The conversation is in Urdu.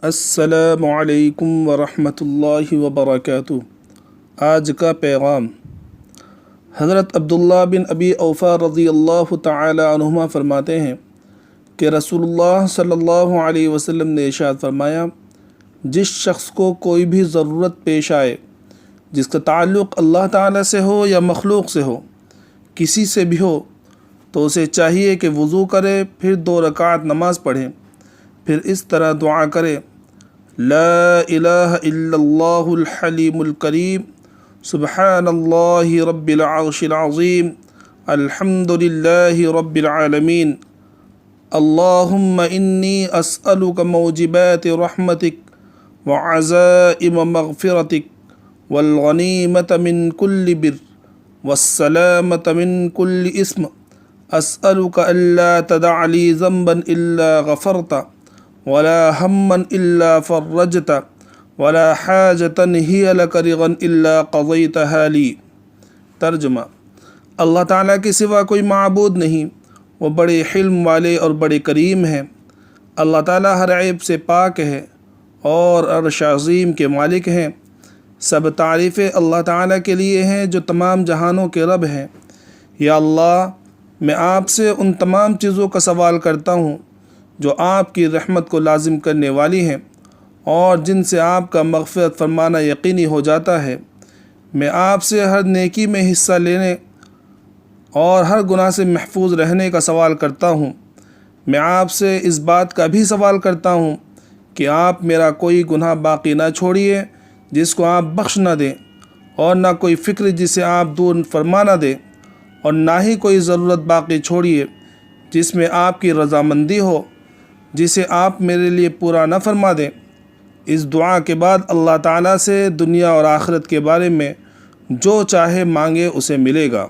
السلام علیکم ورحمۃ اللہ وبرکاتہ۔ آج کا پیغام حضرت عبداللہ بن ابی اوفا رضی اللہ تعالی عنہما فرماتے ہیں کہ رسول اللہ صلی اللہ علیہ وسلم نے ارشاد فرمایا، جس شخص کو کوئی بھی ضرورت پیش آئے جس کا تعلق اللہ تعالی سے ہو یا مخلوق سے ہو، کسی سے بھی ہو، تو اسے چاہیے کہ وضو کرے، پھر 2 رکعت نماز پڑھے، پھر اس طرح دعا کرے: لا الہ الا اللہ الحلیم الکریم، سبحان اللہ رب العرش العظیم، الحمد للہ رب العالمین، اللہم انی اسألک موجبات رحمتک وعزائم مغفرتک والغنیمت من کل بر والسلامت من کل اسم، اسألک الا تدع لی ذنبا الا غفرت ولا ہما الا فرجت ولا حاجتا ہی لک رغا الا قضیتها لی۔ ترجمہ: اللہ تعالیٰ کے سوا کوئی معبود نہیں، وہ بڑے حلم والے اور بڑے کریم ہیں۔ اللہ تعالیٰ ہر عیب سے پاک ہے اور عرش عظیم کے مالک ہیں۔ سب تعریفیں اللہ تعالیٰ کے لیے ہیں جو تمام جہانوں کے رب ہیں۔ یا اللہ، میں آپ سے ان تمام چیزوں کا سوال کرتا ہوں جو آپ کی رحمت کو لازم کرنے والی ہیں اور جن سے آپ کا مغفرت فرمانا یقینی ہو جاتا ہے۔ میں آپ سے ہر نیکی میں حصہ لینے اور ہر گناہ سے محفوظ رہنے کا سوال کرتا ہوں۔ میں آپ سے اس بات کا بھی سوال کرتا ہوں کہ آپ میرا کوئی گناہ باقی نہ چھوڑیے جس کو آپ بخش نہ دیں، اور نہ کوئی فکر جسے آپ دور فرما نہ دیں، اور نہ ہی کوئی ضرورت باقی چھوڑیے جس میں آپ کی رضامندی ہو، جسے آپ میرے لیے پورا نہ فرما دیں۔ اس دعا کے بعد اللہ تعالیٰ سے دنیا اور آخرت کے بارے میں جو چاہے مانگے اسے ملے گا۔